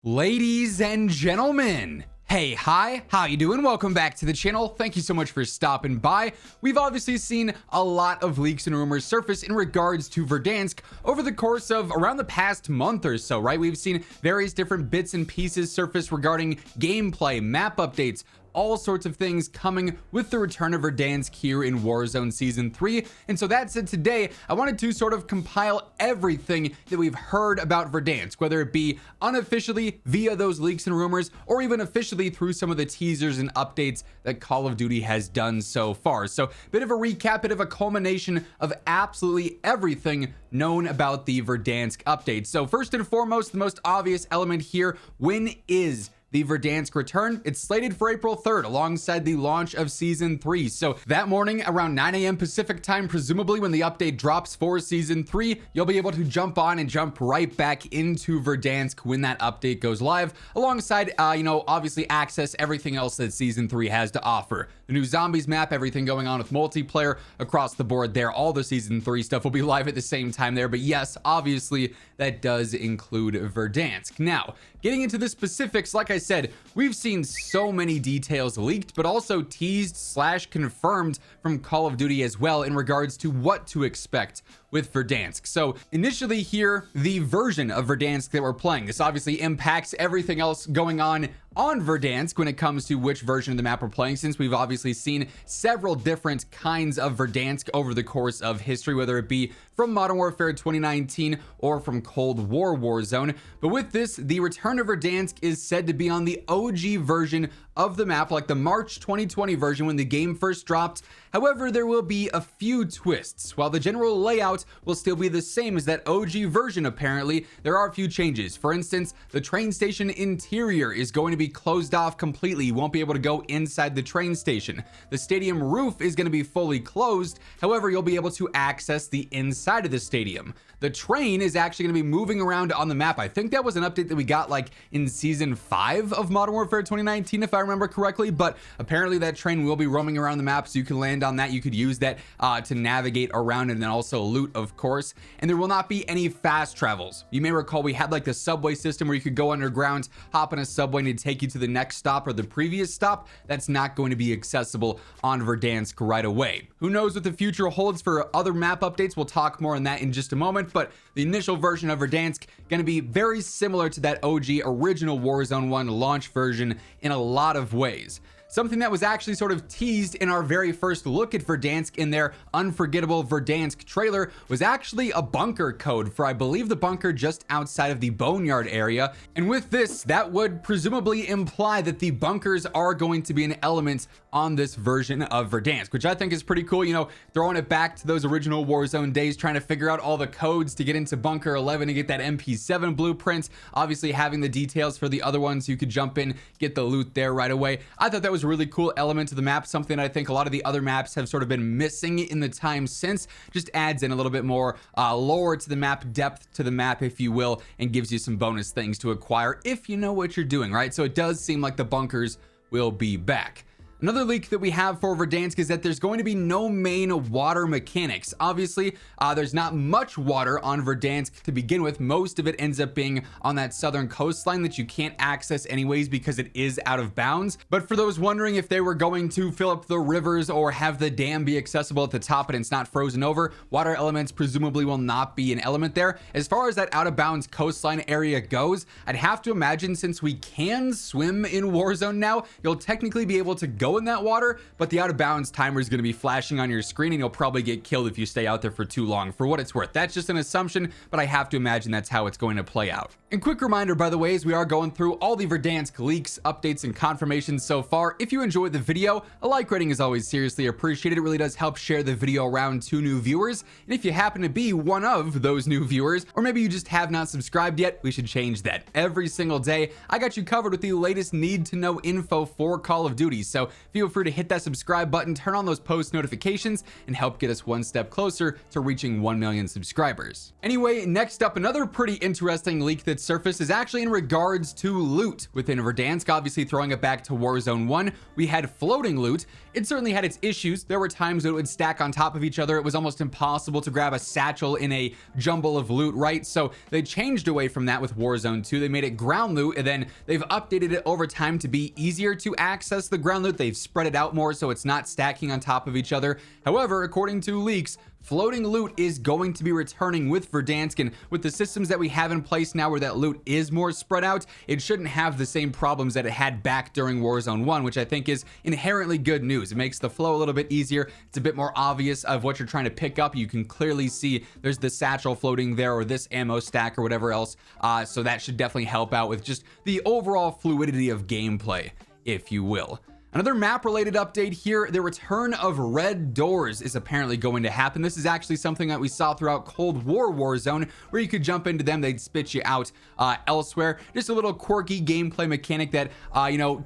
Ladies and gentlemen, hey, hi, how you doing? Welcome back to the channel. Thank you so much for stopping by. We've obviously seen a lot of leaks and rumors surface in regards to Verdansk over the course of around the past month or so, right? We've seen various different bits and pieces surface regarding gameplay, map updates, all sorts of things coming with the return of Verdansk here in Warzone Season 3. And so that said, today I wanted to sort of compile everything that we've heard about Verdansk, whether it be unofficially via those leaks and rumors, or even officially through some of the teasers and updates that Call of Duty has done so far. So bit of a recap, bit of a culmination of absolutely everything known about the Verdansk update. So first and foremost, the most obvious element here, when is the Verdansk return? It's slated for April 3rd alongside the launch of Season 3. So that morning around 9 a.m. Pacific time, presumably when the update drops for Season 3, you'll be able to jump on and jump right back into Verdansk when that update goes live, alongside, obviously access everything else that Season 3 has to offer. The new zombies map, everything going on with multiplayer across the board there. All the Season 3 stuff will be live at the same time there. But yes, obviously that does include Verdansk. Now, getting into the specifics, like I said, we've seen so many details leaked, but also teased / confirmed from Call of Duty as well in regards to what to expect with Verdansk. So initially here, the version of Verdansk that we're playing, this obviously impacts everything else going on Verdansk when it comes to which version of the map we're playing, since we've obviously seen several different kinds of Verdansk over the course of history, whether it be from Modern Warfare 2019 or from Cold War Warzone. But with this, the return of Verdansk is said to be on the OG version of the map, like the March 2020 version when the game first dropped. However, there will be a few twists. While the general layout will still be the same as that OG version, apparently, there are a few changes. For instance, the train station interior is going to be closed off completely. You won't be able to go inside the train station. The stadium roof is going to be fully closed. However, you'll be able to access the inside of the stadium. The train is actually going to be moving around on the map. I think that was an update that we got like in Season 5 of Modern Warfare 2019, if I remember correctly, but apparently that train will be roaming around the map, so you can land on that. You could use that to navigate around and then also loot, of course. And there will not be any fast travels. You may recall we had like the subway system where you could go underground, hop on a subway, and it'd take you to the next stop or the previous stop. That's not going to be accessible on Verdansk right away. Who knows what the future holds for other map updates? We'll talk more on that in just a moment, but the initial version of Verdansk going to be very similar to that OG original Warzone 1 launch version in a lot of ways. Something that was actually sort of teased in our very first look at Verdansk in their unforgettable Verdansk trailer was actually a bunker code for, I believe, the bunker just outside of the Boneyard area. And with this, that would presumably imply that the bunkers are going to be an element on this version of Verdansk, which I think is pretty cool. You know, throwing it back to those original Warzone days, trying to figure out all the codes to get into Bunker 11 and get that MP7 blueprint. Obviously, having the details for the other ones, you could jump in, get the loot there right away. I thought that was a really cool element to the map, something I think a lot of the other maps have sort of been missing in the time since. Just adds in a little bit more lore to the map, depth to the map, if you will, and gives you some bonus things to acquire if you know what you're doing, right? So it does seem like the bunkers will be back. Another leak that we have for Verdansk is that there's going to be no main water mechanics. Obviously, there's not much water on Verdansk to begin with. Most of it ends up being on that southern coastline that you can't access anyways because it is out of bounds. But for those wondering if they were going to fill up the rivers or have the dam be accessible at the top and it's not frozen over, water elements presumably will not be an element there. As far as that out of bounds coastline area goes, I'd have to imagine, since we can swim in Warzone now, you'll technically be able to go in that water, but the out of bounds timer is going to be flashing on your screen and you'll probably get killed if you stay out there for too long. For what it's worth, that's just an assumption, but I have to imagine that's how it's going to play out. And quick reminder, by the way, as we are going through all the Verdansk leaks, updates, and confirmations so far, if you enjoyed the video, a like rating is always seriously appreciated. It really does help share the video around to new viewers. And if you happen to be one of those new viewers, or maybe you just have not subscribed yet, we should change that. Every single day, I got you covered with the latest need to know info for Call of Duty. So feel free to hit that subscribe button, turn on those post notifications, and help get us one step closer to reaching 1 million subscribers. Anyway, next up, another pretty interesting leak that surfaced is actually in regards to loot within Verdansk. Obviously, throwing it back to Warzone 1, we had floating loot. It certainly had its issues. There were times that it would stack on top of each other. It was almost impossible to grab a satchel in a jumble of loot, right? So they changed away from that with Warzone 2. They made it ground loot, and then they've updated it over time to be easier to access the ground loot. They've spread it out more so it's not stacking on top of each other. However, according to leaks, floating loot is going to be returning with Verdansk, and with the systems that we have in place now where that loot is more spread out, it shouldn't have the same problems that it had back during Warzone 1, which I think is inherently good news. It makes the flow a little bit easier. It's a bit more obvious of what you're trying to pick up. You can clearly see there's the satchel floating there or this ammo stack or whatever else, so that should definitely help out with just the overall fluidity of gameplay, if you will. Another map related update here, the return of red doors is apparently going to happen. This is actually something that we saw throughout Cold War Warzone, where you could jump into them, they'd spit you out elsewhere. Just a little quirky gameplay mechanic that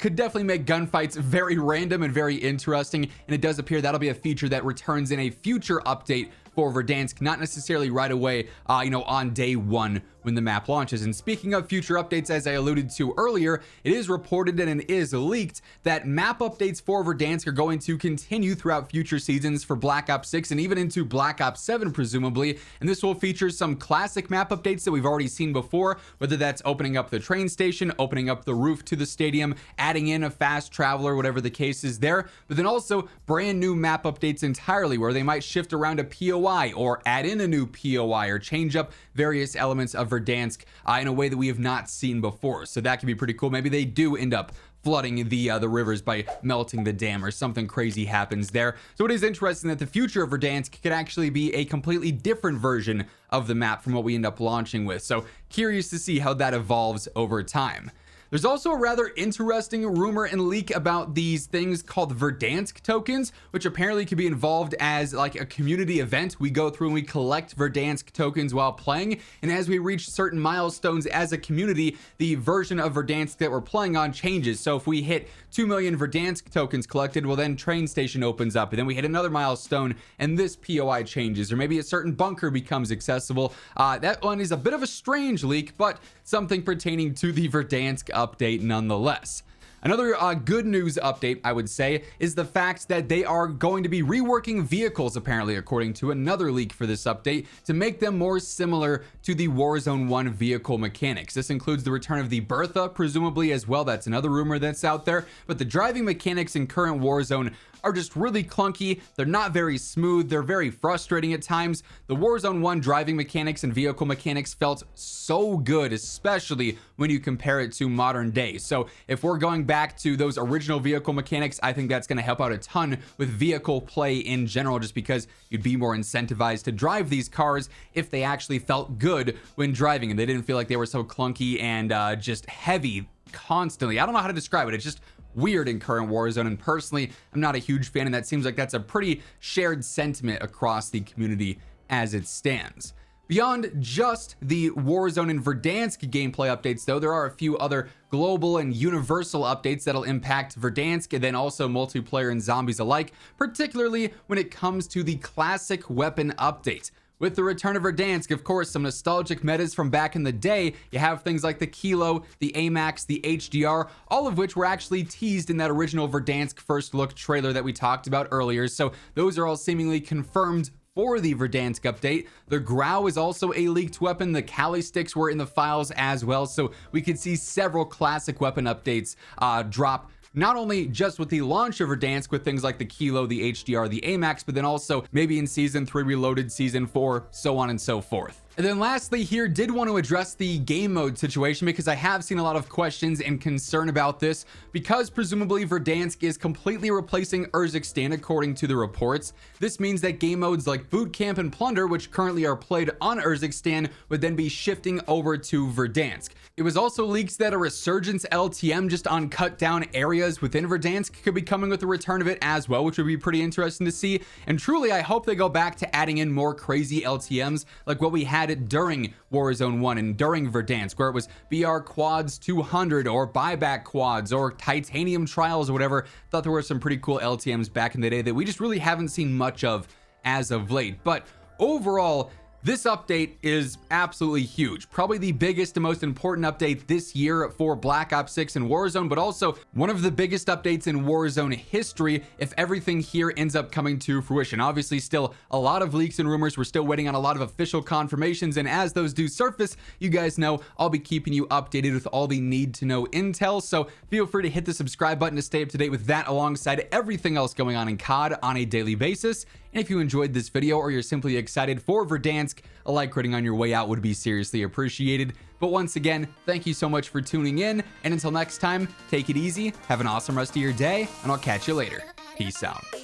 could definitely make gunfights very random and very interesting, and it does appear that'll be a feature that returns in a future update for Verdansk, not necessarily right away, on day one when the map launches. And speaking of future updates, as I alluded to earlier, it is reported and it is leaked that map updates for Verdansk are going to continue throughout future seasons for Black Ops 6 and even into Black Ops 7 presumably, and this will feature some classic map updates that we've already seen before, whether that's opening up the train station, opening up the roof to the stadium, adding in a fast traveler, whatever the case is there, but then also brand new map updates entirely where they might shift around a POI or add in a new POI or change up various elements of Verdansk in a way that we have not seen before. So that could be pretty cool. Maybe they do end up flooding the rivers by melting the dam or something crazy happens there. So it is interesting that the future of Verdansk could actually be a completely different version of the map from what we end up launching with. So curious to see how that evolves over time. There's also a rather interesting rumor and leak about these things called Verdansk tokens, which apparently could be involved as like a community event. We go through and we collect Verdansk tokens while playing, and as we reach certain milestones as a community, the version of Verdansk that we're playing on changes. So if we hit 2 million Verdansk tokens collected, well then train station opens up, and then we hit another milestone and this POI changes, or maybe a certain bunker becomes accessible. That one is a bit of a strange leak, but something pertaining to the Verdansk update nonetheless. Another good news update, I would say, is the fact that they are going to be reworking vehicles, apparently, according to another leak for this update, to make them more similar to the Warzone 1 vehicle mechanics. This includes the return of the Bertha, presumably, as well. That's another rumor that's out there. But the driving mechanics in current Warzone are just really clunky. They're not very smooth. They're very frustrating at times. The Warzone 1 driving mechanics and vehicle mechanics felt so good, especially when you compare it to modern day. So if we're going back to those original vehicle mechanics, I think that's going to help out a ton with vehicle play in general, just because you'd be more incentivized to drive these cars if they actually felt good when driving and they didn't feel like they were so clunky and just heavy constantly. I don't know how to describe it. It's just weird in current Warzone, and personally I'm not a huge fan, and that seems like that's a pretty shared sentiment across the community as it stands. Beyond just the Warzone and Verdansk gameplay updates though, there are a few other global and universal updates that'll impact Verdansk and then also multiplayer and zombies alike, particularly when it comes to the classic weapon update. With the return of Verdansk, of course, some nostalgic metas from back in the day. You have things like the Kilo, the AMAX, the HDR, all of which were actually teased in that original Verdansk first look trailer that we talked about earlier. So those are all seemingly confirmed for the Verdansk update. The Grau is also a leaked weapon. The Kali sticks were in the files as well. So we could see several classic weapon updates drop, not only just with the launch of Verdansk with things like the Kilo, the HDR, the AMAX, but then also maybe in Season 3 Reloaded, Season 4, so on and so forth. And then lastly here, did want to address the game mode situation, because I have seen a lot of questions and concern about this, because presumably Verdansk is completely replacing Urzikstan according to the reports. This means that game modes like Boot Camp and Plunder, which currently are played on Urzikstan, would then be shifting over to Verdansk. It was also leaks that a resurgence LTM just on cut down areas within Verdansk could be coming with the return of it as well, which would be pretty interesting to see. And truly, I hope they go back to adding in more crazy LTMs like what we had during Warzone 1 and during Verdansk, where it was BR quads 200 or buyback quads or titanium trials or whatever. Thought there were some pretty cool LTMs back in the day that we just really haven't seen much of as of late. But overall, this update is absolutely huge. Probably the biggest and most important update this year for Black Ops 6 and Warzone, but also one of the biggest updates in Warzone history if everything here ends up coming to fruition. Obviously, still a lot of leaks and rumors. We're still waiting on a lot of official confirmations, and as those do surface, you guys know I'll be keeping you updated with all the need-to-know intel, so feel free to hit the subscribe button to stay up to date with that alongside everything else going on in COD on a daily basis. And if you enjoyed this video or you're simply excited for Verdansk, a like rating on your way out would be seriously appreciated. But once again, thank you so much for tuning in, and until next time, take it easy, have an awesome rest of your day, and I'll catch you later. Peace out.